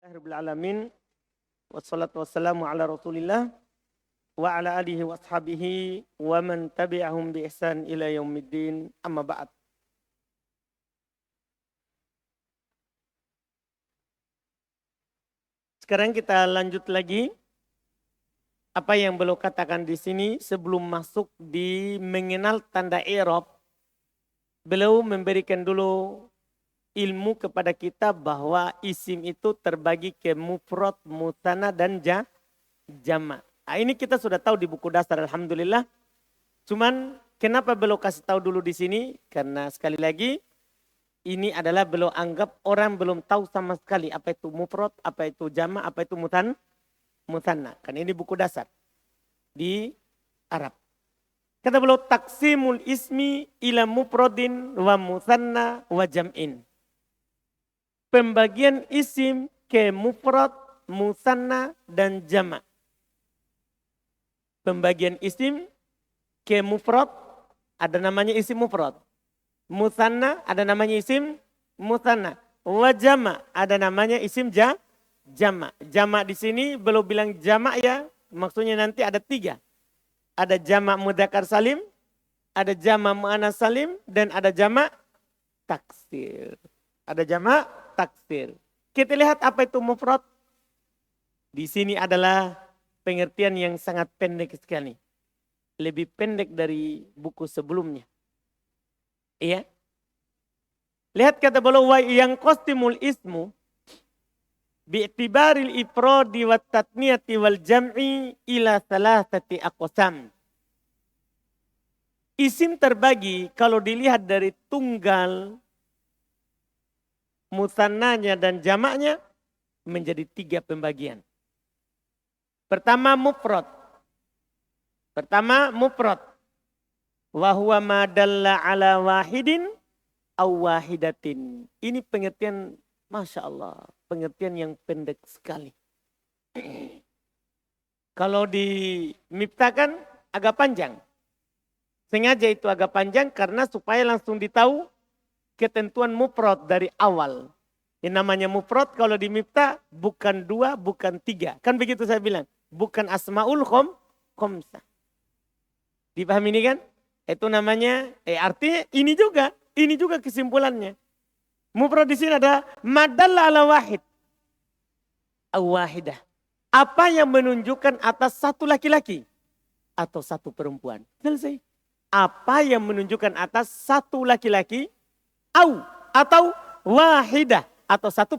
Rabbil alamin wassalatu wassalamu ala Rasulillah wa ala alihi wa ashabihi wa man tabi'ahum bi ihsan ila yaumiddin amma ba'd. Sekarang kita lanjut lagi apa yang beliau katakan di sini sebelum masuk di mengenal tanda i'rab. Beliau memberikan dulu ilmu kepada kita bahwa isim itu terbagi ke mufrad, mutsanna dan jama'. Nah, ini kita sudah tahu di buku dasar alhamdulillah. Cuman kenapa beliau kasih tahu dulu di sini? Karena sekali lagi ini adalah beliau anggap orang belum tahu sama sekali apa itu mufrad, apa itu jama', apa itu mutsanna. Karena ini buku dasar di Arab. Kata beliau taksimul ismi ila mufradin wa mutsanna wa jam'in. Pembagian isim ke mufrad, mutsanna dan jama'. Pembagian isim ke mufrad ada namanya isim mufrad. Mutsanna ada namanya isim mutsanna. Wa jama' ada namanya isim jama'. Jama' di sini belum bilang jama' ya, maksudnya nanti ada 3. Ada jama' mudzakkar salim, ada jama' muannas salim dan ada jama' taksir. Ada jama' taksir. Kita lihat apa itu mufrad. Di sini adalah pengertian yang sangat pendek sekali. Lebih pendek dari buku sebelumnya. Iya. Lihat kata beliau wa yang qastimul ismu bi'tibaril ifradi wat tatniyati wal jam'i ila salasati aqsam. Isim terbagi kalau dilihat dari tunggal, mutsannanya dan jamaknya menjadi 3 pembagian. Pertama mufrad. Wa huwa ma dalla ala wahidin aw wahidatin. Ini pengertian Masya Allah. Pengertian yang pendek sekali. Kalau dimiptakan agak panjang. Sengaja itu agak panjang karena supaya langsung ditahu ketentuan mufrad dari awal. Yang namanya mufrad kalau dimipta bukan 2, bukan 3. Kan begitu saya bilang. Bukan asmaul khamsah. Dipahami ini kan? Itu namanya, artinya ini juga kesimpulannya. Mufrad di sini ada madalla ala wahid. Awahidah. Apa yang menunjukkan atas satu laki-laki atau satu perempuan. Selesai. Apa yang menunjukkan atas satu laki-laki atau wahidah atau satu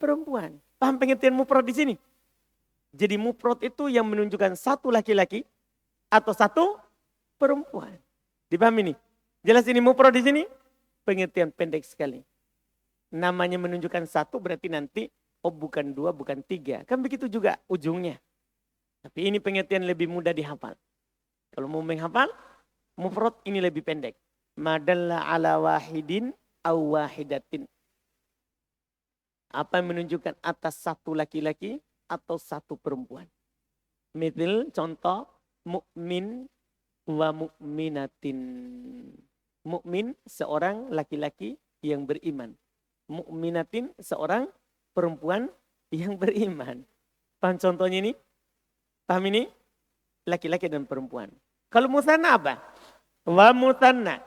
perempuan. Paham pengertian mufrad di sini? Jadi mufrad itu yang menunjukkan satu laki-laki atau satu perempuan. Dipahami ini? Jelas ini mufrad di sini? Pengertian pendek sekali. Namanya menunjukkan satu berarti nanti bukan 2, bukan 3. Kan begitu juga ujungnya. Tapi ini pengertian lebih mudah dihafal. Kalau mau menghafal, mufrad ini lebih pendek. Madalla ala wahidin aw wahidatin. Apa yang menunjukkan atas satu laki-laki atau satu perempuan. Misal contoh mukmin wa mukminatin. Mukmin seorang laki-laki yang beriman. Mukminatin seorang perempuan yang beriman. Paham contohnya ini? Paham ini? Laki-laki dan perempuan. Kalau mutsanna apa? Wa mutsanna.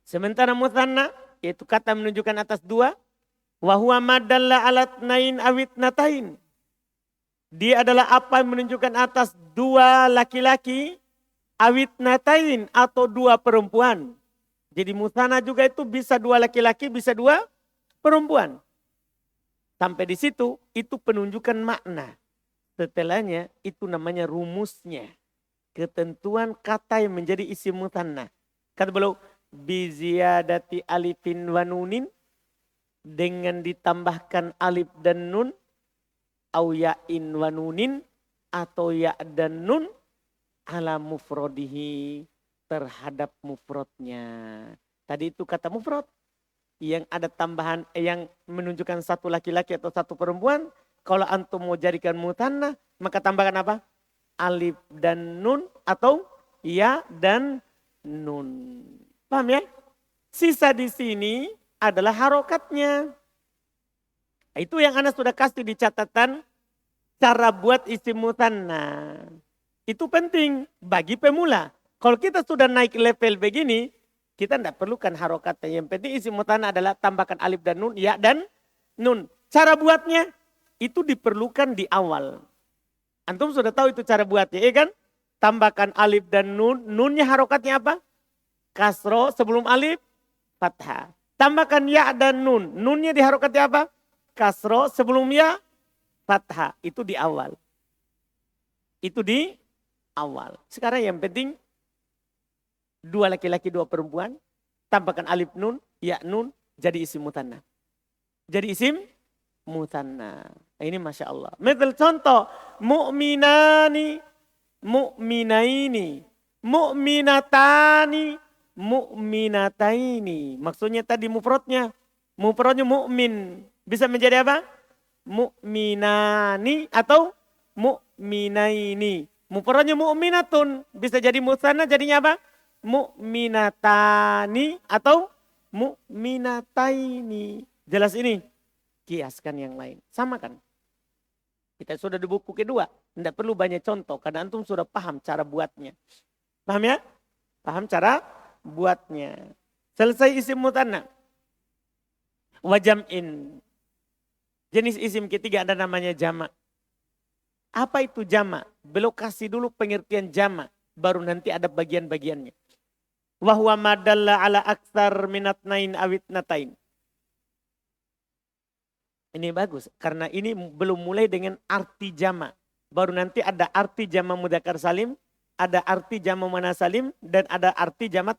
Sementara mutsanna yaitu kata menunjukkan atas 2. Wa huwa madalla alat nain awit natain. Dia adalah apa yang menunjukkan atas 2 laki-laki awit natain atau 2 perempuan. Jadi mutsanna juga itu bisa 2 laki-laki, bisa 2 perempuan. Sampai di situ itu penunjukan makna. Setelahnya itu namanya rumusnya. Ketentuan kata yang menjadi isim mutsanna. Kata beliau biziyadati alifin wa nunin. Dengan ditambahkan alif dan nun. Au ya'in wa nunin. Atau ya dan nun. Ala mufrodihi. Terhadap mufrodnya. Tadi itu kata mufrod. Yang ada tambahan yang menunjukkan satu laki-laki atau satu perempuan. Kalau antum mau jadikan mutsanna. Maka tambahkan apa? Alif dan nun. Atau ya dan nun. Paham ya? Sisa di sini adalah harokatnya. Itu yang Ana sudah kasih di catatan cara buat isim mutanna. Itu penting bagi pemula. Kalau kita sudah naik level begini, kita tidak perlukan harokatnya. Yang penting isim mutanna adalah tambahkan alif dan nun, ya dan nun. Cara buatnya itu diperlukan di awal. Antum sudah tahu itu cara buatnya, ya kan? Tambahkan alif dan nun. Nunnya harokatnya apa? Kasro sebelum alif, fathah. Tambahkan ya dan nun. Nunnya diharokatnya apa? Kasro sebelum ya, fathah. Itu di awal. Itu di awal. Sekarang yang penting dua laki-laki, dua perempuan. Tambahkan alif nun, ya nun. Jadi isim mutanna. Jadi isim mutanna. Ini Masya Allah. Misal contoh. Mu'minani, mu'minaini, mu'minatani, mu'minataini. Maksudnya tadi mufradnya. Mufradnya mu'min. Bisa menjadi apa? Mu'minani atau mu'minaini. Mufradnya mu'minatun. Bisa jadi musanna jadinya apa? Mu'minatani atau mu'minataini. Jelas ini? Kiaskan yang lain. Sama kan? Kita sudah di buku kedua. Tidak perlu banyak contoh. Karena antum sudah paham cara buatnya. Paham ya? Paham cara buatnya. Selesai isim mutanna. Wajam'in. Jenis isim ketiga ada namanya jamak. Apa itu jamak? Belum kasih dulu pengertian jamak. Baru nanti ada bagian-bagiannya. Wahuwa madalla ala aksar minatnain awitnatain. Ini bagus. Karena ini belum mulai dengan arti jamak. Baru nanti ada arti jamak mudzakkar salim. Ada arti jamak muannats salim. Dan ada arti jamak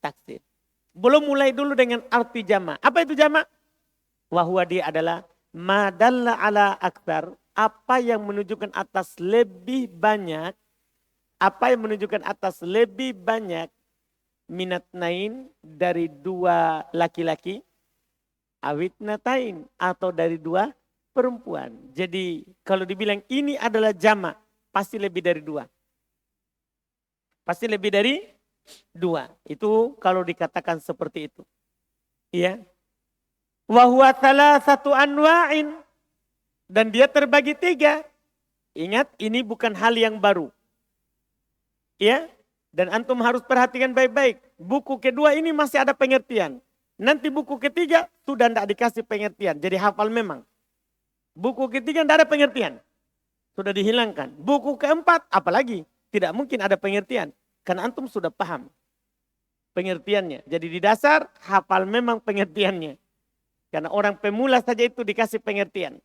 taksir. Belum mulai dulu dengan arti jamak. Apa itu jamak? Wahuwa dia adalah madalla ala aksar. Apa yang menunjukkan atas lebih banyak. Apa yang menunjukkan atas lebih banyak. Minatnain dari dua laki-laki. Awitnatain atau dari dua perempuan. Jadi kalau dibilang ini adalah jamak. Pasti lebih dari dua. Pasti lebih dari dua. Itu kalau dikatakan seperti itu. Iya. Wahuwa satu anwa'in. Dan dia terbagi tiga. Ingat ini bukan hal yang baru. Ya. Dan antum harus perhatikan baik-baik. Buku kedua ini masih ada pengertian. Nanti buku ketiga sudah tidak dikasih pengertian. Jadi hafal memang. Buku ketiga tidak ada pengertian. Sudah dihilangkan. Buku keempat apalagi. Tidak mungkin ada pengertian. Karena antum sudah paham pengertiannya. Jadi di dasar hafal memang pengertiannya. Karena orang pemula saja itu dikasih pengertian.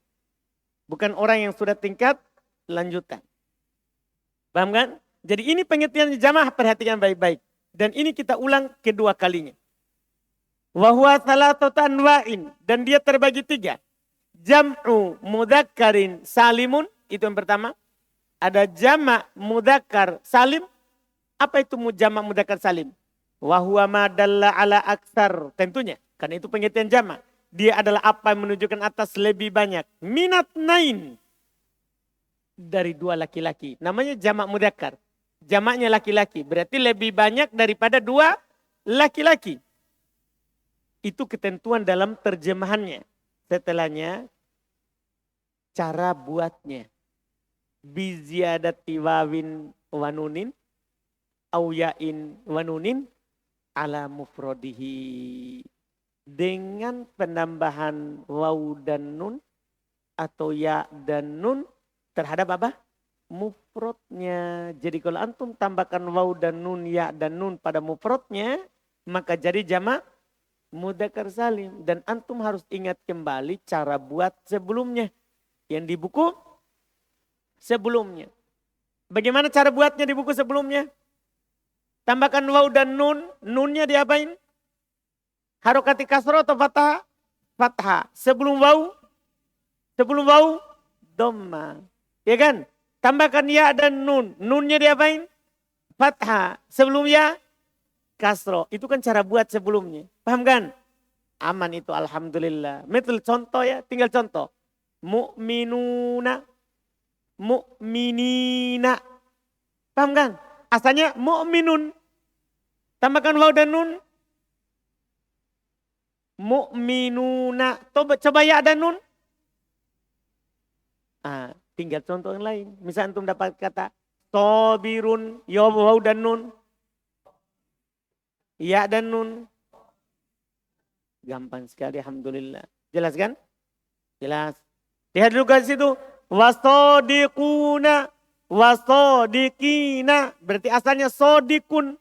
Bukan orang yang sudah tingkat lanjutan. Paham kan? Jadi ini pengertiannya jamaah, perhatikan baik-baik. Dan ini kita ulang kedua kalinya. Wahuwa salatatu anwa'in. Dan dia terbagi tiga. Jam'u mudzakkarin salimun. Itu yang pertama. Ada jamak mudzakkar salim. Apa itu jamak mudzakkar salim? Wahuwa madalla ala aksar. Tentunya. Karena itu pengertian jamak. Dia adalah apa yang menunjukkan atas lebih banyak. Minatnain. Dari dua laki-laki. Namanya jamak mudzakkar. Jamaknya laki-laki. Berarti lebih banyak daripada dua laki-laki. Itu ketentuan dalam terjemahannya. Setelahnya, cara buatnya. Biziyadati wawin wanunin, auyain wanunin, ala mufrodihi. Dengan penambahan waw dan nun, atau ya dan nun, terhadap apa? Mufrodnya. Jadi kalau antum tambahkan waw dan nun, ya dan nun pada mufrodnya, maka jadi jamak mudzakkar salim. Dan antum harus ingat kembali cara buat sebelumnya. Yang di buku sebelumnya. Bagaimana cara buatnya di buku sebelumnya? Tambahkan waw dan nun. Nunnya diapain? Harokati kasroh atau fathah? Fathah. Sebelum waw dhamma. Ya kan? Tambahkan ya dan nun. Nunnya diapain? Fathah. Sebelum ya kasroh. Itu kan cara buat sebelumnya. Paham kan? Aman itu alhamdulillah. Misal contoh ya. Tinggal contoh. Mu'minuna. Mu'minina. Paham kan? Asalnya mu'minun. Tambahkan waw dan nun. Mu'minuna. Coba ya dan nun. Tinggal contoh yang lain. Misal antum dapat kata sobirun, ya waw dan nun. Ya dan nun. Gampang sekali, alhamdulillah. Jelas kan? Jelas. Lihat dulu ke situ. Wasodiquna, wasodikina. Berarti asalnya sodikun.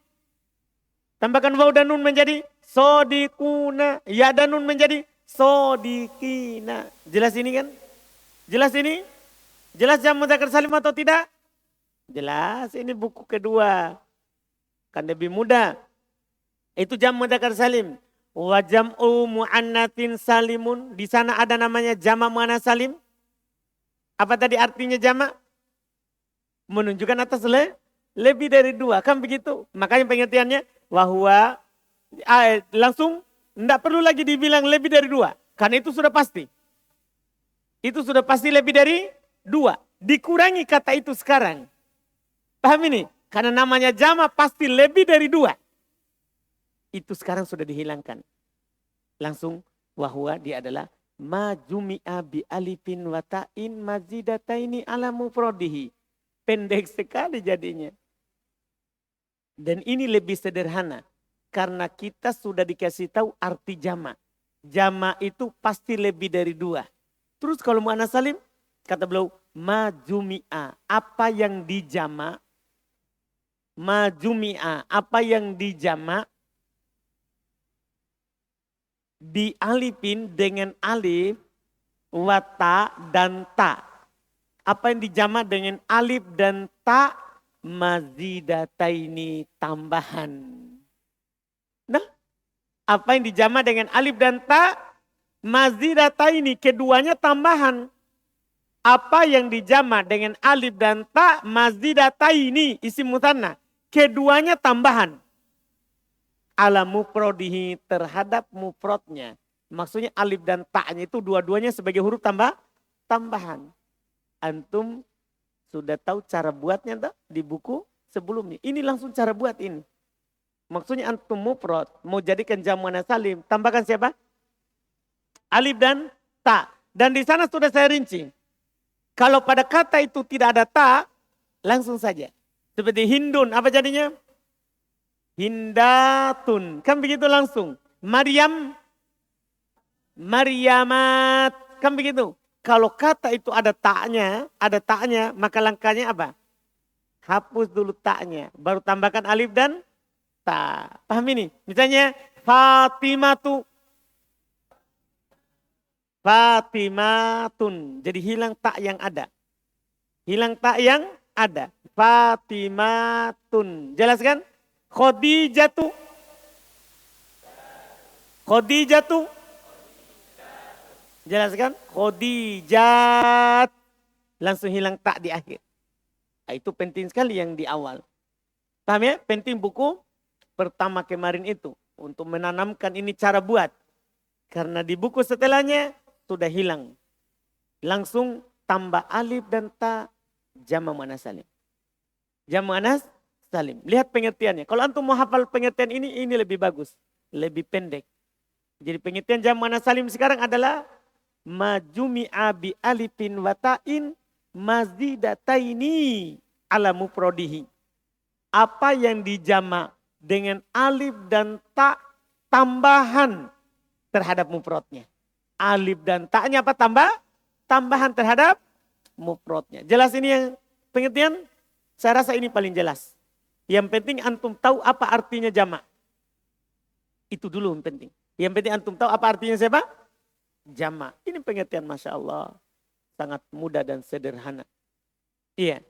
Tambahkan waw dan nun menjadi sodikuna. Ya dan nun menjadi sodikina. Jelas ini kan? Jelas ini? Jelas jam mudzakkar salim atau tidak? Jelas, ini buku kedua. Kan lebih mudah. Itu jam mudzakkar salim. Wa jam'u mu'annatin salimun. Di sana ada namanya jama' mu'annas salim. Apa tadi artinya jama'? Menunjukkan atas lebih dari dua. Kan begitu. Makanya pengertiannya. Wahwa langsung tidak perlu lagi dibilang lebih dari dua. Karena itu sudah pasti. Itu sudah pasti lebih dari dua. Dikurangi kata itu sekarang. Paham ini? Karena namanya jama' pasti lebih dari dua. Itu sekarang sudah dihilangkan. Langsung wahwa dia adalah majumi'a bi alifin wa ta'in mazidataini ala mufradihi. Pendek sekali jadinya. Dan ini lebih sederhana. Karena kita sudah dikasih tahu arti jama'. Jama' itu pasti lebih dari dua. Terus kalau mu'annas salim, kata beliau, majumi'a. Apa yang dijama'? Majumi'a. Apa yang dijama' dialifin dengan alif, wata dan ta. Apa yang dijama' dengan alif dan ta? Mazidataini, tambahan. Nah, apa yang dijama' dengan alif dan ta? Mazidataini, keduanya tambahan. Apa yang dijama' dengan alif dan ta? Mazidataini, isim mutsanna. Keduanya tambahan. Ala mufrodihi, terhadap mufrodnya. Maksudnya alif dan ta'nya itu dua-duanya sebagai huruf tambahan. Antum sudah tahu cara buatnya tak? Di buku sebelumnya. Ini langsung cara buat ini. Maksudnya antum mufrod mau jadikan jam' mu'annas salim, tambahkan siapa? Alif dan ta. Dan di sana sudah saya rinci. Kalau pada kata itu tidak ada ta, langsung saja. Seperti hindun, apa jadinya? Hindatun. Kan begitu langsung. Maryam. Maryamat. Kan begitu. Kalau kata itu ada taknya, maka langkahnya apa? Hapus dulu taknya. Baru tambahkan alif dan ta. Paham ini? Misalnya Fatimatu. Fatimatun. Jadi hilang tak yang ada. Hilang tak yang ada. Fatimatun. Jelas kan? Khadijatu. Khadijatu. Jelas kan? Khadijat. Langsung hilang tak di akhir. Nah, itu penting sekali yang di awal. Paham ya? Penting buku pertama kemarin itu. Untuk menanamkan ini cara buat. Karena di buku setelahnya sudah hilang. Langsung tambah alif dan ta, jama' mu'annas salim. Jama' mu'annas salim. Lihat pengertiannya. Kalau antum mau hafal pengertian ini lebih bagus. Lebih pendek. Jadi pengertian jama' mu'annas salim sekarang adalah majumi'a bi alifin wa ta'in mazidataini ala mufrodihi. Apa yang dijama' dengan alif dan ta tambahan terhadap mufrodnya. Alif dan ta'nya apa tambahan terhadap mufrodnya. Jelas ini yang pengertian? Saya rasa ini paling jelas. Yang penting antum tahu apa artinya jama'. Itu dulu yang penting. Yang penting antum tahu apa artinya siapa? Jama'. Ini pengertian Masya Allah. Sangat mudah dan sederhana. Iya.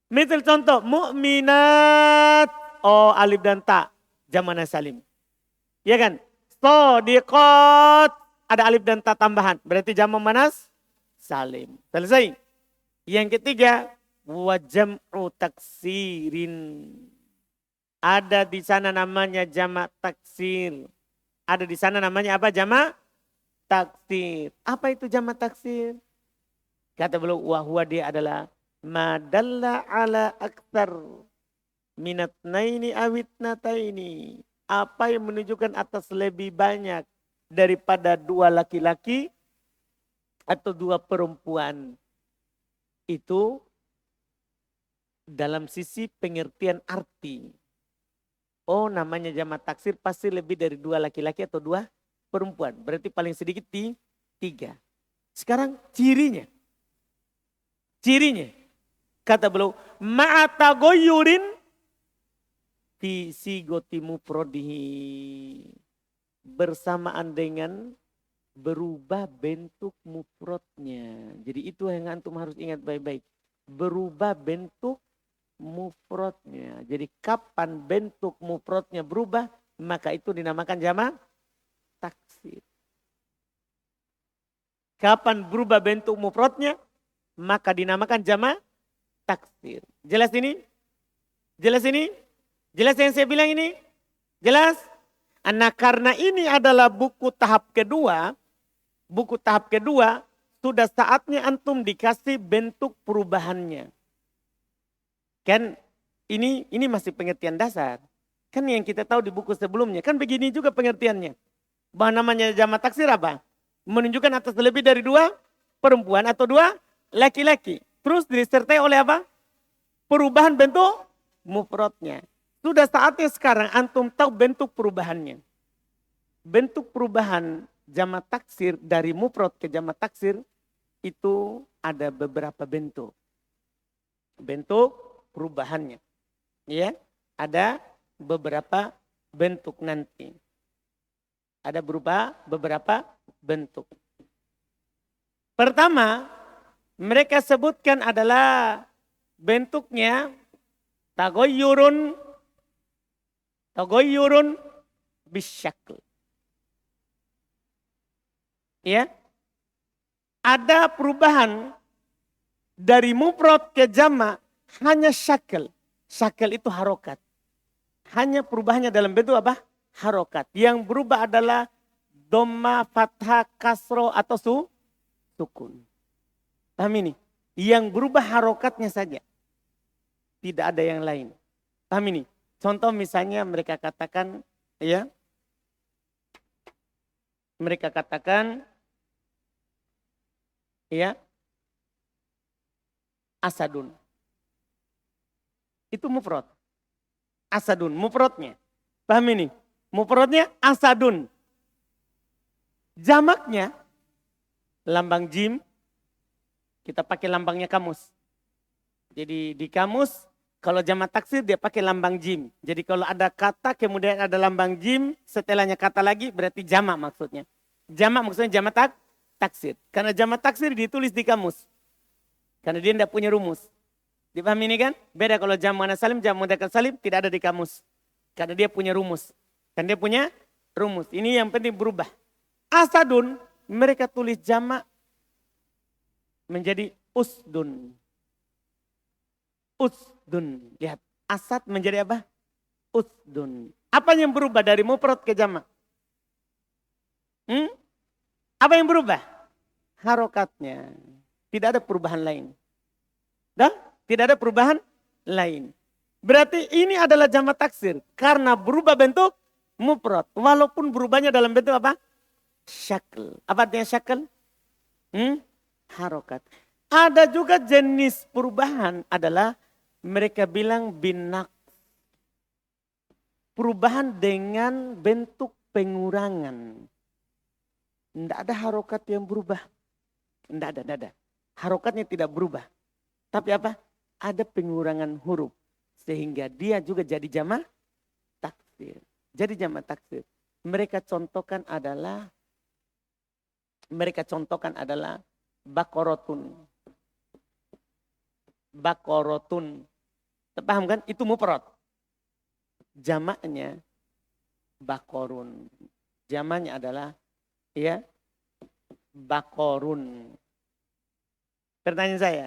Misal contoh. Mu'minat. Oh alif dan ta. Jama' mu'annas salim. Iya kan? Shodiqat. Ada alif dan ta tambahan. Berarti jama' mu'annas salim. Selesai. Yang ketiga. Wa jam'u taksirin. Ada di sana namanya jama' taksir. Ada di sana namanya apa? Jama' taksir. Apa itu jama' taksir? Kata beliau, wahwa dia adalah madalla ala aktsar minatnaini awitnataini. Apa yang menunjukkan atas lebih banyak daripada dua laki-laki atau dua perempuan. Itu dalam sisi pengertian arti. Oh, namanya jamak taksir pasti lebih dari 2 laki-laki atau 2 perempuan. Berarti paling sedikit 3. Sekarang cirinya. Cirinya. Kata beliau, ma'atagoyurin fi sigoti mufrodihi. Bersamaan dengan berubah bentuk mufrodnya. Jadi itu yang antum harus ingat baik-baik. Berubah bentuk mufrodnya. Jadi kapan bentuk mufrodnya berubah, maka itu dinamakan jamak taksir. Kapan berubah bentuk mufrodnya, maka dinamakan jamak taksir. Jelas ini? Jelas ini? Jelas yang saya bilang ini? Jelas? Nah, karena ini adalah buku tahap kedua sudah saatnya antum dikasih bentuk perubahannya. Kan ini masih pengertian dasar. Kan yang kita tahu di buku sebelumnya, kan begini juga pengertiannya. Bahwa namanya jamak taksir apa? Menunjukkan atas lebih dari 2 perempuan atau 2 laki-laki. Terus disertai oleh apa? Perubahan bentuk mufrodnya. Sudah saatnya sekarang antum tahu bentuk perubahannya. Bentuk perubahan jamak taksir dari mufrad ke jamak taksir itu ada beberapa bentuk. Bentuk perubahannya. Ya, ada beberapa bentuk nanti. Ada beberapa bentuk. Pertama, mereka sebutkan adalah bentuknya tagoyurun bisyakl. Ya. Ada perubahan dari mufrad ke jamak hanya syakl. Syakl itu harokat. Hanya perubahannya dalam bentuk apa? Harokat. Yang berubah adalah dhamma, fathah, kasro atau sukun. Paham ini? Yang berubah harokatnya saja. Tidak ada yang lain. Paham ini? Contoh misalnya mereka katakan, ya, mereka katakan, ya, asadun. Itu mufrad. Asadun, mufradnya. Paham ini? Mufradnya asadun. Jamaknya, lambang jim, kita pakai lambangnya kamus. Jadi di kamus, kalau jamak taksir dia pakai lambang jim. Jadi kalau ada kata kemudian ada lambang jim, setelahnya kata lagi berarti jamak maksudnya. Jamak maksudnya jamak taksir. Karena jamak taksir ditulis di kamus. Karena dia tidak punya rumus. Dipahami ini kan? Beda kalau jamak muannas salim, jamak mudzakkar salim tidak ada di kamus. Karena dia punya rumus. Karena dia punya rumus. Ini yang penting berubah. Asadun, mereka tulis jamak menjadi usdun. Usdun. Lihat, asad menjadi apa? Usdun. Apa yang berubah dari mufrad ke jamak? Apa yang berubah? Harokatnya. Tidak ada perubahan lain. Dah? Tidak ada perubahan lain. Berarti ini adalah jamak taksir. Karena berubah bentuk mufrad. Walaupun berubahnya dalam bentuk apa? Syakl. Apa artinya syakl? Harokat. Ada juga jenis perubahan adalah mereka bilang binak. Perubahan dengan bentuk pengurangan. Tidak ada harokat yang berubah. Tidak ada. Harokatnya tidak berubah. Tapi apa? Ada pengurangan huruf. Sehingga dia juga jadi jamak taksir. Jadi jamak taksir. Mereka contohkan adalah bakorotun. Bakorotun. Paham kan? Itu mufrad. Jamaknya bakorun. Jamaknya adalah ya bakorun. Pertanyaan saya.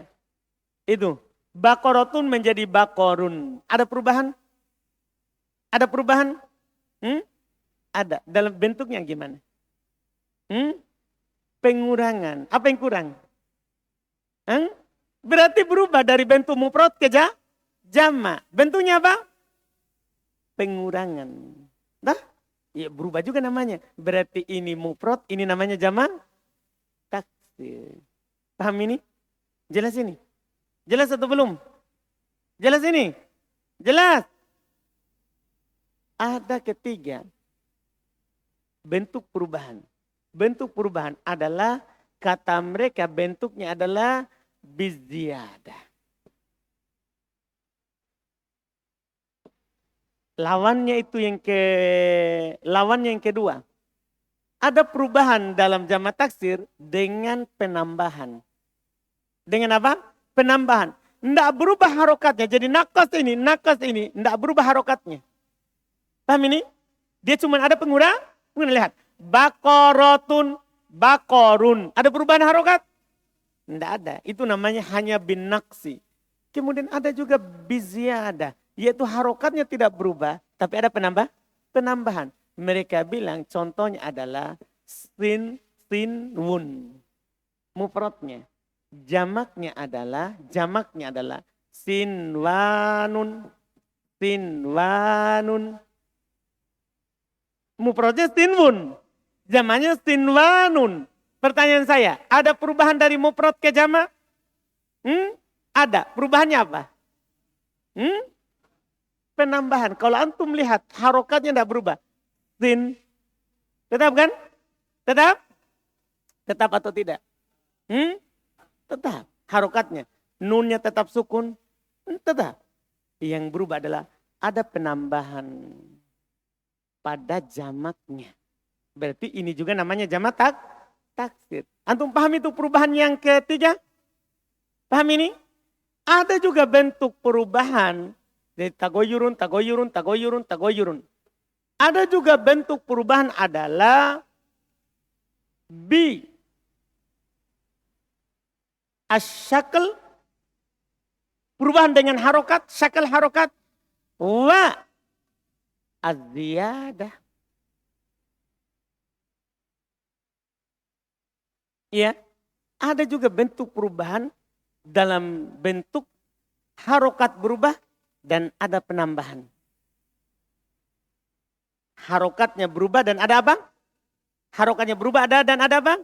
Itu. Bakorotun menjadi bakorun. Ada perubahan? Ada perubahan? Ada. Dalam bentuknya gimana? Pengurangan. Apa yang kurang? Berarti berubah dari bentuk mufrad ke jamak. Bentuknya apa? Pengurangan. Nah, ya berubah juga namanya. Berarti ini mufrad, ini namanya jamak taksir. Paham ini? Jelas ini? Jelas atau belum? Jelas ini? Jelas. Ada ketiga bentuk perubahan. Bentuk perubahan adalah kata mereka bentuknya adalah biziyadah. Lawannya itu lawannya yang kedua. Ada perubahan dalam jamak taksir dengan penambahan. Dengan apa? Penambahan. Tidak berubah harokatnya. Jadi nakas ini. Tidak berubah harokatnya. Paham ini? Dia cuma ada pengurang. Lihat. Bakorotun, bakorun. Ada perubahan harokat? Tidak ada. Itu namanya hanya bin naksi. Kemudian ada juga biziyadah. Yaitu harokatnya tidak berubah. Tapi ada penambahan. Mereka bilang contohnya adalah sinwun. Mufradnya. Jamaknya adalah sinwanun. Mufradnya sinwun. Jamaknya sinwanun. Pertanyaan saya, ada perubahan dari mufrad ke jamak? Ada. Perubahannya apa? Penambahan. Kalau antum lihat harokatnya tidak berubah. Sin. Tetap kan? Tetap? Tetap atau tidak? Tetap. Harokatnya. Nunnya tetap sukun. Tetap. Yang berubah adalah ada penambahan pada jamaknya. Berarti ini juga namanya jamak taksir. Antum paham itu perubahan yang ketiga? Paham ini? Ada juga bentuk perubahan. Dari tagoyurun. Ada juga bentuk perubahan adalah bi asyakal, perubahan dengan harokat, syakal harokat, wa az-ziyadah. Ya, ada juga bentuk perubahan dalam bentuk harokat berubah dan ada penambahan. Harokatnya berubah dan ada apa? Harokatnya berubah dan ada apa?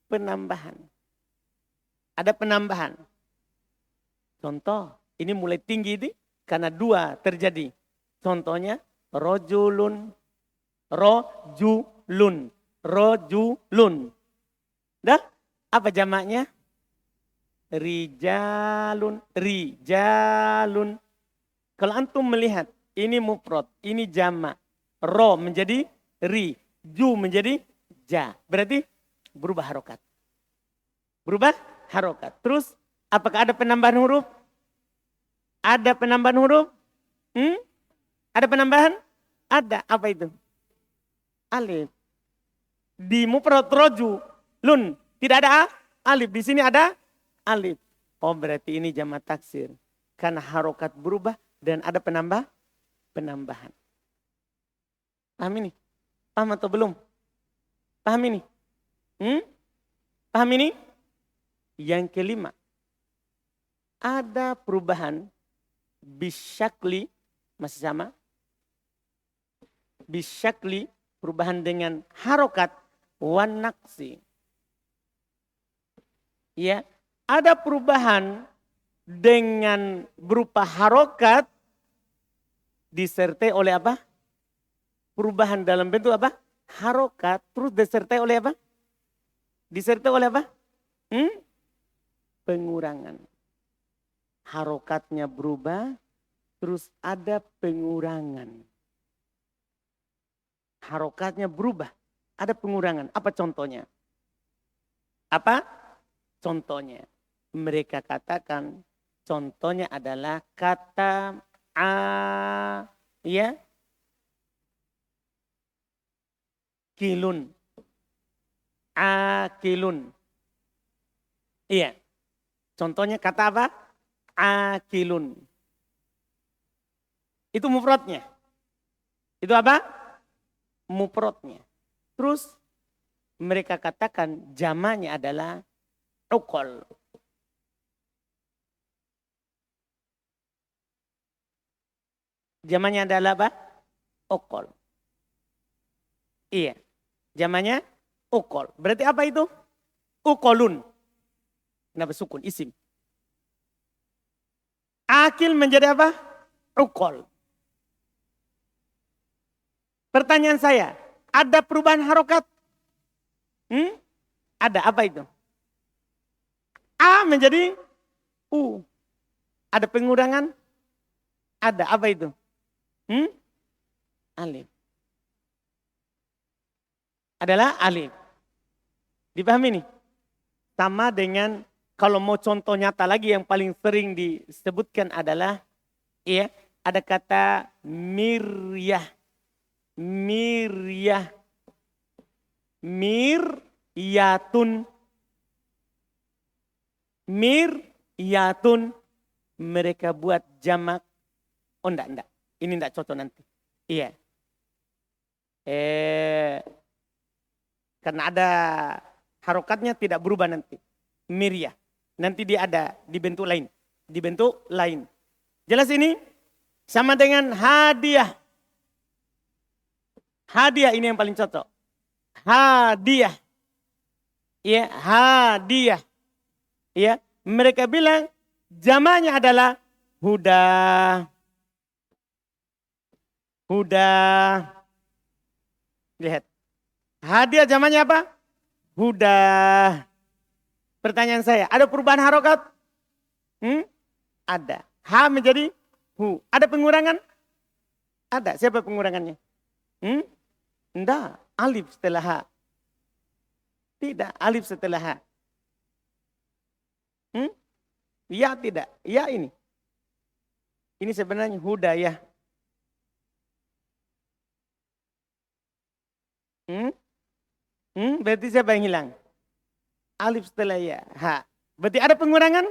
Penambahan. Ada penambahan. Contoh, ini mulai tinggi ini karena dua terjadi. Contohnya rojulun. Dah? Apa jamaknya? Rijalun. Kalau antum melihat ini mufrad, ini jamak. Ro menjadi ri, ju menjadi ja. Berarti berubah harokat. Berubah harokat. Terus apakah ada penambahan huruf? Ada penambahan huruf? Ada penambahan? Ada. Apa itu? Alif. Di mufrad rojulun tidak ada alif. Di sini ada alif. Oh berarti ini jamak taksir. Karena harokat berubah dan ada penambahan. Paham ini? Paham atau belum? Paham ini? Paham ini? Yang kelima. Ada perubahan bisyakli. Masih sama? Bisyakli. Perubahan dengan harokat. Wan naksi. Ya. Ada perubahan dengan berupa harokat disertai oleh apa? Perubahan dalam bentuk apa? Harokat terus disertai oleh apa? Disertai oleh apa? Pengurangan. Harokatnya berubah terus ada pengurangan. Harokatnya berubah ada pengurangan. Apa contohnya? Apa? Contohnya. Mereka katakan contohnya adalah kata ya kilun. Akilun. Iya. Contohnya kata apa? Akilun. Itu mufradnya. Itu apa? Mufradnya. Terus mereka katakan jamaknya adalah ukol. Jamaknya adalah apa? Ukol. Iya. Jamaknya ukol. Berarti apa itu? Ukolun. Kenapa sukun? Isim. Akil menjadi apa? Ukol. Pertanyaan saya, ada perubahan harokat? Ada, apa itu? A menjadi U. Ada pengurangan? Ada, apa itu? Alif. Adalah alif. Dipahami nih? Sama dengan kalau mau contoh nyata lagi yang paling sering disebutkan adalah ya, ada kata miryah. Miryah. Miryatun. Miryatun. Mereka buat jamak. Oh enggak. Ini enggak cocok nanti. Iya. Karena ada harokatnya tidak berubah nanti. Miryah. Nanti dia ada dibentuk lain. Dibentuk lain. Jelas ini? Sama dengan hadiah. Hadiah ini yang paling cocok. Hadiah. Ya, hadiah. Ya, mereka bilang jamaknya adalah huda. Huda. Lihat. Hadiah zamannya apa? Huda. Pertanyaan saya, ada perubahan harokat? Ada. Ha menjadi hu. Ada pengurangan? Ada. Siapa pengurangannya? Enggak. Alif setelah ha. Tidak. Alif setelah ha. Ya tidak. Ya ini. Ini sebenarnya huda ya. Berarti siapa yang hilang? Alif setelah ya. Ha. Berarti ada pengurangan?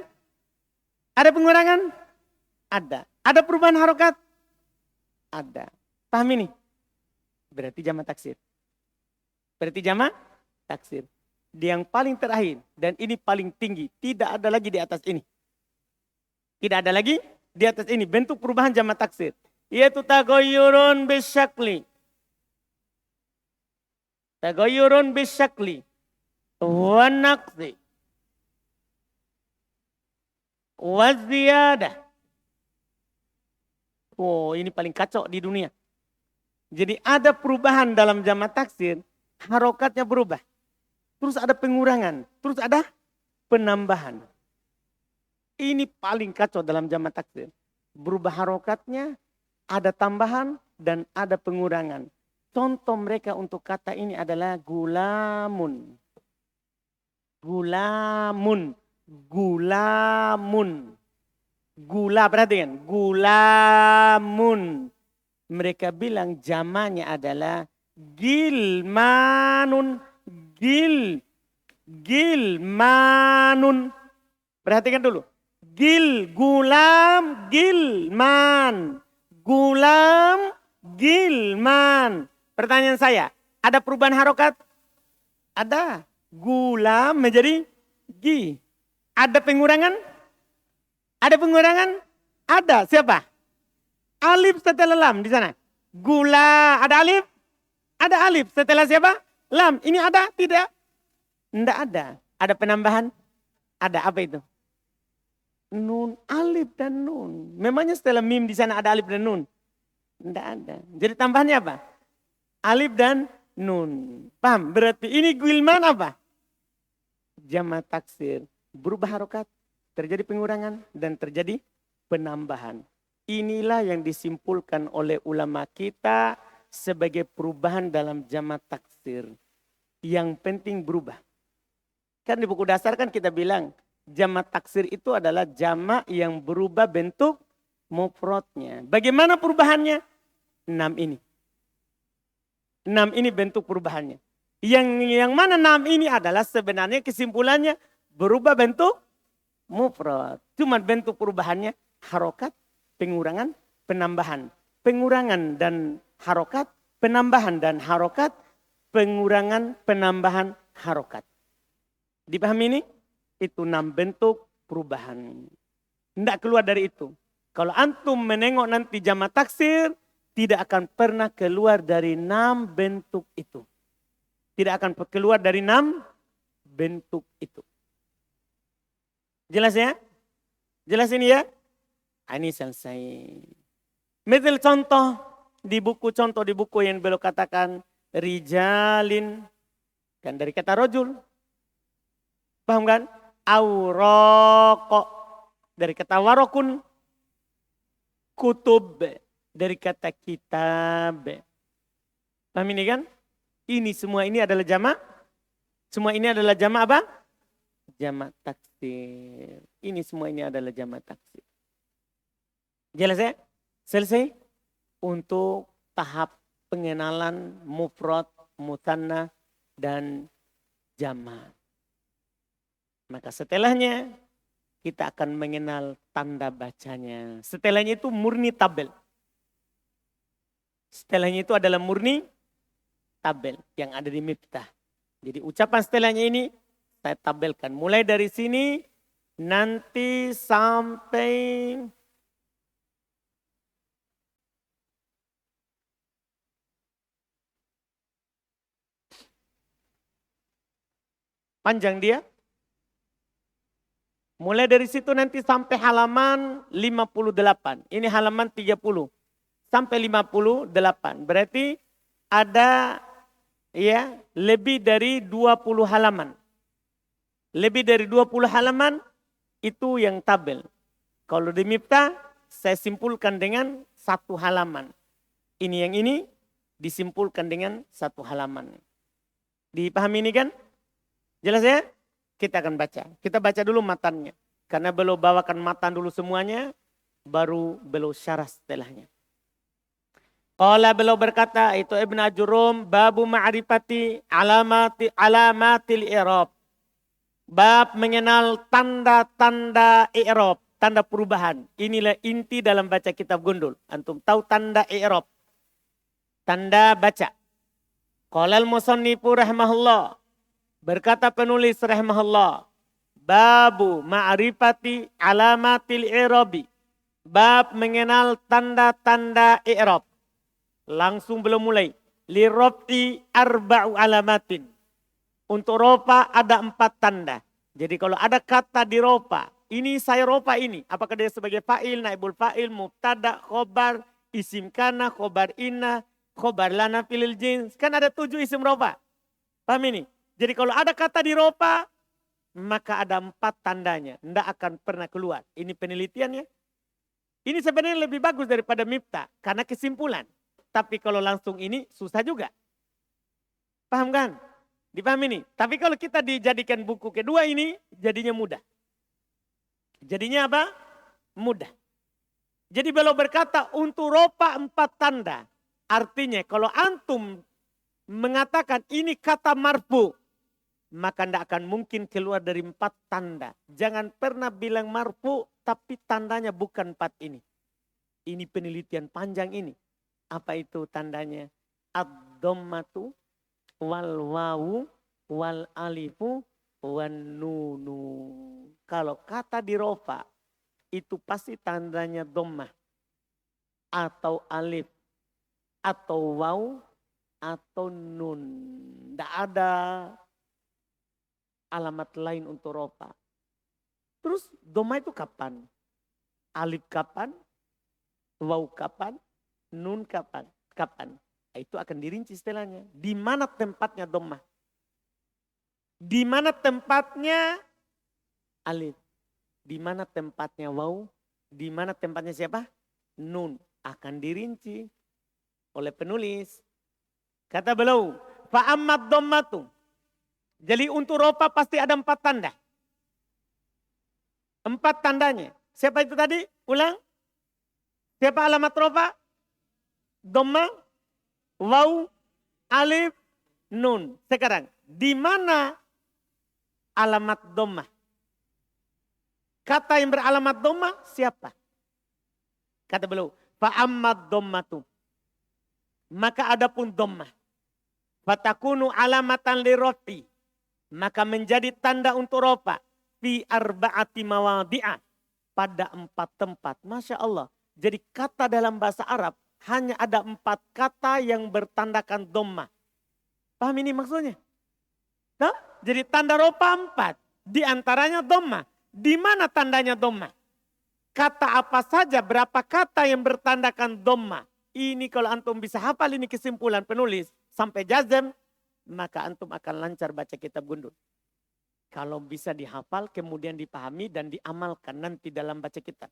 Ada pengurangan? Ada. Ada perubahan harokat? Ada. Paham ini? Berarti jamak taksir. Berarti jamak taksir. Yang paling terakhir. Dan ini paling tinggi. Tidak ada lagi di atas ini. Tidak ada lagi di atas ini. Bentuk perubahan jamak taksir. Yaitu tagoyurun bisyakli. Tagoyurun bisyakli. Wanaqsi. Waziyadah. Oh, ini paling kacau di dunia. Jadi ada perubahan dalam jamak taksir, harokatnya berubah. Terus ada pengurangan, terus ada penambahan. Ini paling kacau dalam jamak taksir. Berubah harokatnya, ada tambahan dan ada pengurangan. Contoh mereka untuk kata ini adalah gulamun. Gulamun. Gulamun. Gula, perhatikan. Gulamun. Mereka bilang jamaknya adalah gilmanun. Gilmanun. Perhatikan dulu. Gulam, gilman. Gulam, gilman. Pertanyaan saya, ada perubahan harokat? Ada. Gulam menjadi gi. Ada pengurangan? Ada pengurangan? Ada. Siapa? Alif setelah lam di sana. Gula, ada alif? Ada alif. Setelah siapa? Lam. Ini ada? Tidak? Tidak ada. Ada penambahan? Ada. Apa itu? Nun, alif dan nun. Memangnya setelah mim di sana ada alif dan nun? Tidak ada. Jadi tambahannya apa? Alif dan nun. Paham? Berarti ini gilman apa? Jamak taksir. Berubah harokat. Terjadi pengurangan dan terjadi penambahan. Inilah yang disimpulkan oleh ulama kita sebagai perubahan dalam jamak taksir. Yang penting berubah. Kan di buku dasar kan kita bilang jamak taksir itu adalah jamak yang berubah bentuk mufradnya. Bagaimana perubahannya? 6 ini. 6 ini bentuk perubahannya. Yang mana 6 ini adalah sebenarnya kesimpulannya berubah bentuk mufrad. Cuma bentuk perubahannya harokat, pengurangan, penambahan. Pengurangan dan harokat, penambahan dan harokat, pengurangan, penambahan, harokat. Dipahami ini? Itu 6 bentuk perubahan. Tidak keluar dari itu. Kalau antum menengok nanti jamak taksir, tidak akan pernah keluar dari 6 bentuk itu. Tidak akan keluar dari 6 bentuk itu. Jelas ya? Jelas ini ya? Ini selesai. Misal contoh di buku yang beliau katakan rijalin, kan dari kata rojul. Paham kan? Auroko dari kata warokun. Kutub dari kata kitab. Paham ini kan? Ini semua ini adalah jamak. Semua ini adalah jamak apa? Jamak taksir. Ini semua ini adalah jamak taksir. Jelas ya? Selesai? Untuk tahap pengenalan mufrad, mutanna, dan jamak. Maka setelahnya kita akan mengenal tanda bacanya. Setelahnya itu murni tabel. Setelahnya itu adalah murni tabel yang ada di Miftah. Jadi ucapan setelahnya ini saya tabelkan. Mulai dari sini nanti sampai panjang dia. Mulai dari situ nanti sampai halaman 58. Ini halaman 30 sampai 58. Berarti ada ya lebih dari 20 halaman. Lebih dari 20 halaman itu yang tabel. Kalau di Miftah saya simpulkan dengan satu halaman. Ini yang ini disimpulkan dengan satu halaman. Dipahami ini kan? Jelas ya? Kita akan baca. Kita baca dulu matannya. Karena beliau bawakan matan dulu semuanya. Baru beliau syarah setelahnya. Qala beliau berkata, itu Ibn Ajurum, babu ma'rifati alamatil i'rab. Bab mengenal tanda-tanda i'rab. Tanda perubahan. Inilah inti dalam baca kitab Gundul. Antum tahu tanda i'rab. Tanda baca. Qala al-musannifu rahimahullah. Berkata penulis rahimahullah, babu ma'rifati alamatil i'rabi. Bab mengenal tanda-tanda i'rab. Langsung belum mulai. Lirobti arba'u alamatin. Untuk ropa ada 4 tanda. Jadi kalau ada kata di ropa, ini saya ropa ini. Apakah dia sebagai fa'il, naibul fa'il, mubtada, khobar, isim kana, khobar inna, khobar lana filil jins. Kan ada 7 isim ropa. Paham ini? Jadi kalau ada kata di ropa, maka ada 4 tandanya. Tidak akan pernah keluar. Ini penelitiannya. Ini sebenarnya lebih bagus daripada Miftah. Karena kesimpulan. Tapi kalau langsung ini susah juga. Paham kan? Dipahami ini. Tapi kalau kita dijadikan buku kedua ini, jadinya mudah. Jadinya apa? Mudah. Jadi beliau berkata untuk ropa 4 tanda. Artinya kalau antum mengatakan ini kata marfu, maka tidak akan mungkin keluar dari 4 tanda. Jangan pernah bilang marfu tapi tandanya bukan 4 ini. Ini penelitian panjang ini. Apa itu tandanya? Ad-dhammatu wal wawu wal alifu wan nunu. Kalau kata di rofa itu pasti tandanya dhammah atau alif atau waw atau nun. Tidak ada alamat lain untuk rofa. Terus dhammah itu kapan? Alif kapan? Waw kapan? Nun kapan? Kapan? Itu akan dirinci setelahnya. Di mana tempatnya dhammah? Di mana tempatnya alif? Di mana tempatnya waw? Di mana tempatnya siapa? Nun. Akan dirinci oleh penulis. Kata beliau, fa'ammad dhammatu. Jadi untuk ropa pasti ada 4 tanda. 4 tandanya. Siapa itu tadi? Ulang. Siapa alamat ropa? Dhammah, waw, alif, nun. Sekarang, di mana alamat dhammah? Kata yang beralamat dhammah siapa? Kata beliau, fa'ammad dhammatu. Maka adapun dhammah. Fatakunu alamatan lirrafi. Maka menjadi tanda untuk rofa. Fi arba'ati mawadi'ah. Pada 4 tempat. Masya Allah. Jadi kata dalam bahasa Arab. Hanya ada 4 kata yang bertandakan dhammah. Paham ini maksudnya? Nah, jadi tanda rofa 4. Di antaranya dhammah. Di mana tandanya dhammah? kata apa saja, berapa kata yang bertandakan dhamma. Ini kalau antum bisa hafal ini kesimpulan penulis sampai jazm, maka antum akan lancar baca kitab Gundul. Kalau bisa dihafal, kemudian dipahami dan diamalkan nanti dalam baca kitab.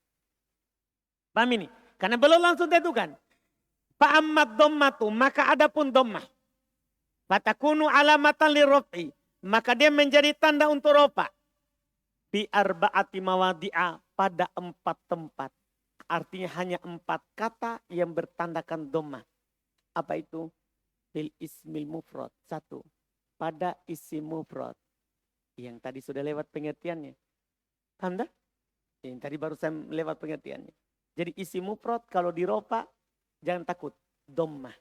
Paham ini? Karena belum langsung tentukan. Fa'ammat dhammatu, maka adapun dhammah. Fatakunu alamatan lirraf'i, maka dia menjadi tanda untuk rofa. Bi arba'ati mawadi'a, pada 4 tempat. Artinya hanya 4 kata yang bertandakan dhammah. Apa itu? Fil ismil mufrad. 1. Pada isim mufrad. Yang tadi sudah lewat pengertiannya. Paham tak? Yang tadi baru saya lewat pengertiannya. Jadi isim mufrad kalau dirofa, jangan takut. Dhammah.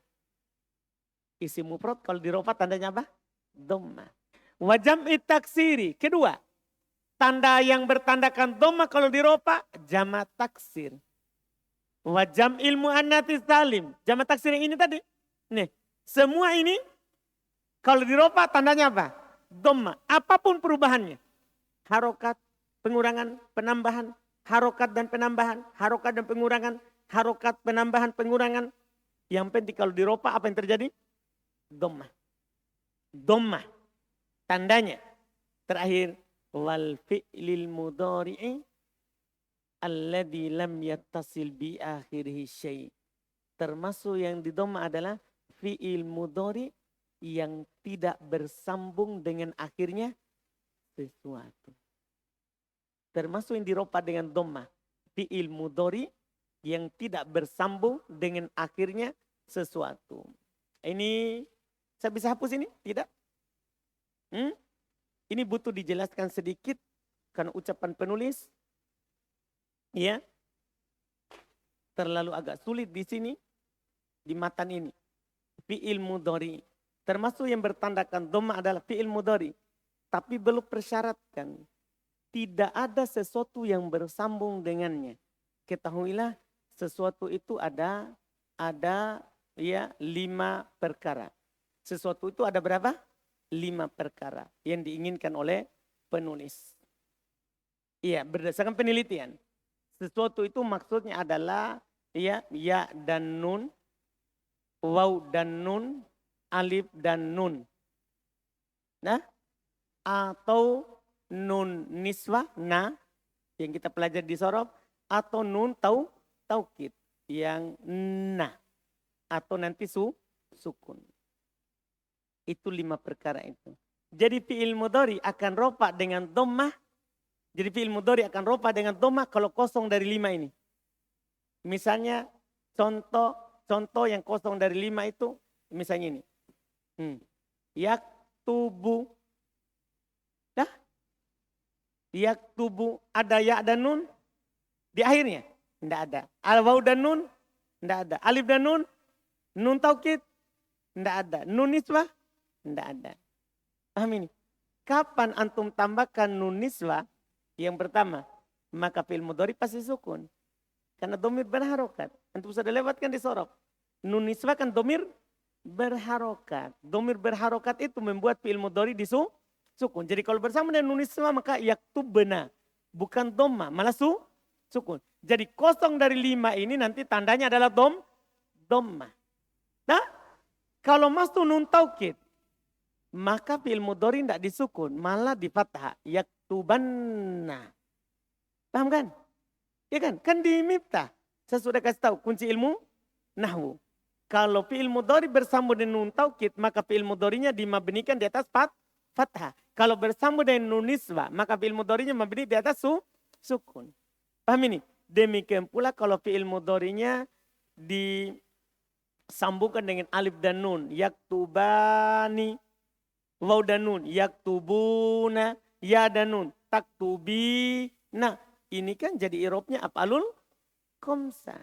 Isim mufrad kalau dirofa tandanya apa? Dhammah. Wa jam'i taksiri. Kedua. Tanda yang bertandakan dhammah kalau dirofa, jamak taksir. Wa jam'il muannats salim. Jamak taksir yang ini tadi. Nih, semua ini kalau dirofa tandanya apa? Dhammah. Apapun perubahannya. Harokat, pengurangan, penambahan, harokat dan penambahan, harokat dan pengurangan, harokat, penambahan, pengurangan. Yang penting kalau dirofa apa yang terjadi? Dhammah. Dhammah. Tandanya. Terakhir. Wal fi'lil mudhari'i alladhi lam yattasil bi akhirihi syai'. Termasuk yang di dhammah adalah fi'il mudhari yang tidak bersambung dengan akhirnya sesuatu. Termasuk yang dirofa dengan dhammah, fi'il mudhari yang tidak bersambung dengan akhirnya sesuatu. Ini saya bisa hapus ini? Tidak? Ini butuh dijelaskan sedikit karena ucapan penulis ya terlalu agak sulit di sini di matan ini. Fi'il mudhari termasuk yang bertandakan dhammah adalah fi'il mudhari, tapi belum persyaratkan. Tidak ada sesuatu yang bersambung dengannya. Ketahuilah sesuatu itu ada ya 5 perkara. Sesuatu itu ada berapa? 5 perkara yang diinginkan oleh penulis. Iya, berdasarkan penelitian. Sesuatu itu maksudnya adalah ya dan nun, waw dan nun, alif dan nun. Nah, atau nun niswah, yang kita pelajari di sorof, atau nun taukid yang atau nanti sukun. Itu 5 perkara itu. Jadi fi'il mudhari akan rofa dengan dhammah. Jadi fi'il mudhari akan rofa dengan dhammah kalau kosong dari 5 ini. Misalnya contoh yang kosong dari 5 itu misalnya ini. Yaktubu. Dah? Yaktubu ada ya dan nun di akhirnya? Tidak ada. Al-waw dan nun? Tidak ada. Alif dan nun taukid? Tidak ada. Nun niswah? Tidak ada. Paham ini? Kapan antum tambahkan nun niswah yang pertama? Maka fi'il mudhari pasti sukun. Karena domir berharokat. Antum sudah lewatkan di sorof. Nun niswah kan domir berharokat. Domir berharokat itu membuat fi'il mudhari sukun. Jadi kalau bersama dengan nun niswah maka yaktubna. Bukan dhammah, malah sukun. Jadi kosong dari 5 ini nanti tandanya adalah dhammah. Nah, kalau masuk nun taukid, maka fi'il mudhari tidak disukun, malah di fathah. Yaktubanna. Paham kan? Ya kan? Kan di miftah. Saya sudah kasih tahu kunci ilmu nahwu. Kalau fi'il mudhari bersambung dengan nun taukid, maka fi'il mudharinya dimabnikan di atas fathah. Kalau bersambung dengan nun niswah, maka fi'il mudharinya mabni di atas sukun. Paham ini? Demikian pula kalau fi'il mudharinya disambungkan dengan alif dan nun. Yaktubani. Waw dan nun, yaktubuna, ya dan nun, taktubina. Ini kan jadi irobnya af'alul khamsa.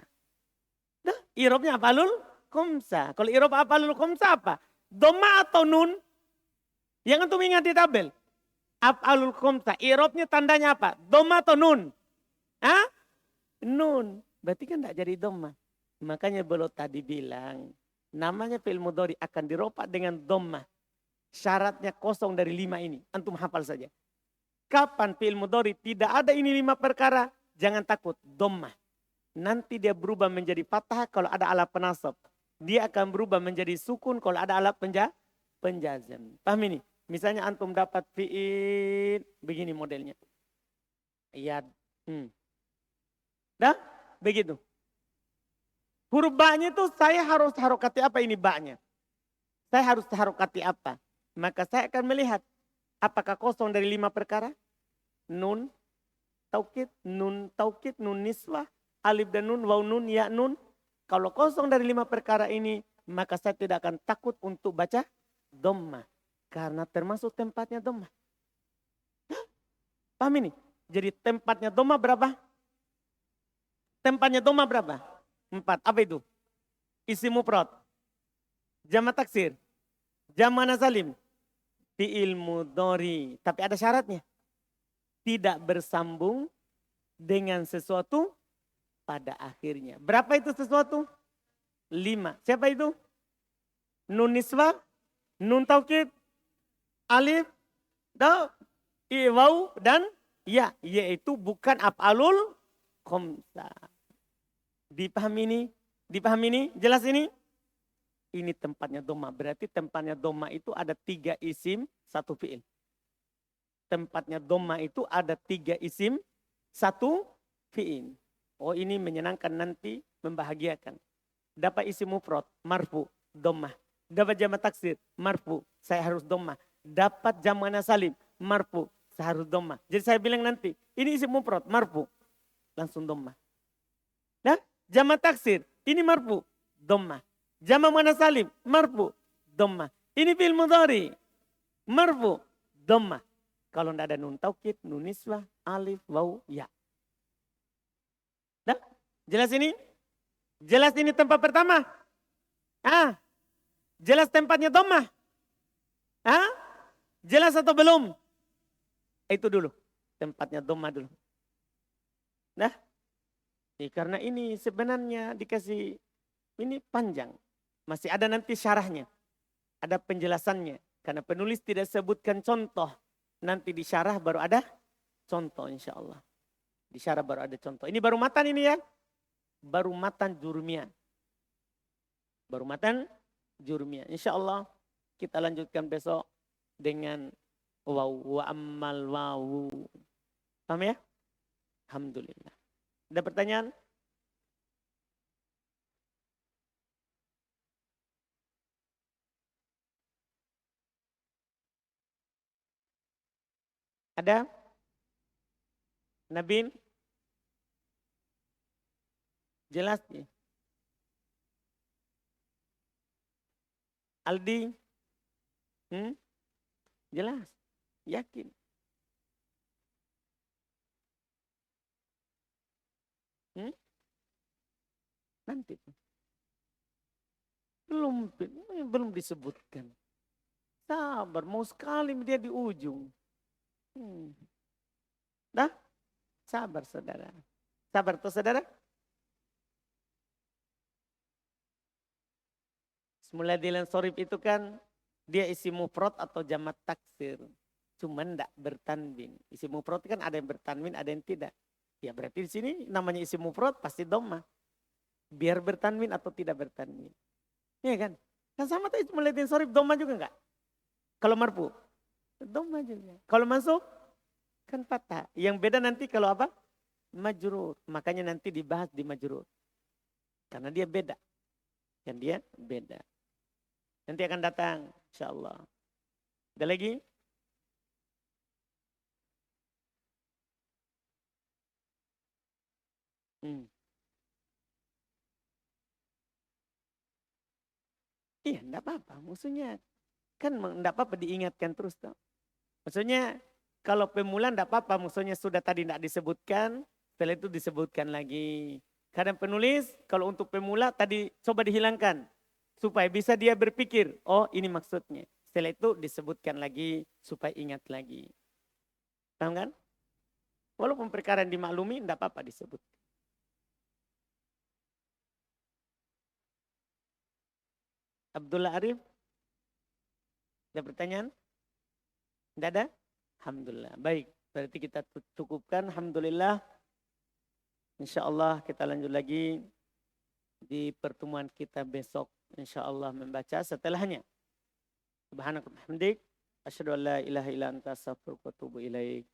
Nah, irobnya af'alul khamsa. Kalau irob af'alul khamsa apa? Dhammah atau nun? Yang antum ingat di tabel. Af'alul khamsa, irobnya tandanya apa? Dhammah atau nun? Hah? Nun. Berarti kan tidak jadi dhammah. Makanya belum tadi bilang, namanya fi'il mudhari akan dirofa dengan dhammah. Syaratnya kosong dari 5 ini. Antum hafal saja. Kapan fi'il mudhari tidak ada ini 5 perkara? jangan takut, dhammah. Nanti dia berubah menjadi fathah kalau ada alat penasab. Dia akan berubah menjadi sukun kalau ada alat penjazam. Paham ini? Misalnya antum dapat fi'il begini modelnya. Iya. Dah? Begitu. Huruf ba-nya itu saya harus harokati apa ini ba-nya? Saya harus harokati apa? Maka saya akan melihat apakah kosong dari 5 perkara? Nun, taukid, nun niswah, alif dan nun, waw nun, ya nun. Kalau kosong dari 5 perkara ini, maka saya tidak akan takut untuk baca dhammah. Karena termasuk tempatnya dhammah. Paham ini? Jadi tempatnya dhammah berapa? Tempatnya dhammah berapa? 4. Apa itu? Isim mufrad. Jamak taksir. Jamak nasalim. Fi'il mudhari. Tapi ada syaratnya. Tidak bersambung dengan sesuatu pada akhirnya. Berapa itu sesuatu? 5. Siapa itu? Nun niswah, nun taukid, alif, waw dan ya. Yaitu bukan af'alul khamsah. Dipahami ini? Dipahami ini? Jelas ini? Ini tempatnya dhammah. Berarti tempatnya dhammah itu ada 3 isim, 1 fi'il. Tempatnya dhammah itu ada 3 isim, 1 fi'il. Oh ini menyenangkan nanti, membahagiakan. Dapat isim mufrad, marfu, dhammah. Dapat jamak taksir, marfu, saya harus dhammah. Dapat jamak nasalim, marfu, saya harus dhammah. Jadi saya bilang nanti, ini isim mufrad, marfu, langsung dhammah. Nah, jamak taksir, ini marfu, dhammah. Jamak muannats salim, marfu, dhammah. Ini fi'il mudhari, marfu, dhammah. Kalau tidak ada nun taukid, nun niswah, alif, waw, ya. Nah, jelas ini? Jelas ini tempat pertama? Jelas tempatnya dhammah? Jelas atau belum? Itu dulu, tempatnya dhammah dulu. Nah, karena ini sebenarnya dikasih, ini panjang. Masih ada nanti syarahnya. Ada penjelasannya. Karena penulis tidak sebutkan contoh. Nanti di syarah baru ada contoh insya Allah. Di syarah baru ada contoh. Ini baru matan ini ya. Baru matan jurumiyah. Baru matan jurumiyah. Insya Allah kita lanjutkan besok dengan waw wa ammal wawu. Paham ya? Alhamdulillah. Ada pertanyaan? Ada? Nabin? Jelas nih. Aldi? Jelas. Yakin. Nanti. Belum disebutkan. Sabar, mau sekali dia di ujung. Dah? Sabar saudara. Sabar tuh saudara. Muladil sorif itu kan dia isi mufrad atau jamak taksir. Cuman enggak bertanwin. Isi mufrad kan ada yang bertanwin, ada yang tidak. Ya berarti di sini namanya isi mufrad pasti dhammah. Biar bertanwin atau tidak bertanwin. Iya kan? Kan sama tadi muladil sorif dhammah juga enggak? Kalau marfu dhammah juga. Kalau masuk kan fathah. Yang beda nanti kalau apa? Majrur. Makanya nanti dibahas di majrur. Karena dia beda. Kan dia beda. Nanti akan datang insyaallah. Ada lagi? Iya, enggak apa-apa. Maksudnya kan enggak apa-apa diingatkan terus toh. Maksudnya kalau pemula enggak apa-apa, maksudnya sudah tadi enggak disebutkan, setelah itu disebutkan lagi. Kadang penulis kalau untuk pemula tadi coba dihilangkan supaya bisa dia berpikir, oh ini maksudnya. Setelah itu disebutkan lagi supaya ingat lagi. Paham kan? Walaupun perkara yang dimaklumi enggak apa-apa disebut. Abdullah Arif? Ada pertanyaan? Tidak ada? Alhamdulillah. Baik, berarti kita cukupkan. Alhamdulillah InsyaAllah kita lanjut lagi di pertemuan kita besok. InsyaAllah membaca setelahnya. Subhanakallah hamdik. Asyhadu an la ilaha illa anta astaghfiruka wa atubu ilaik.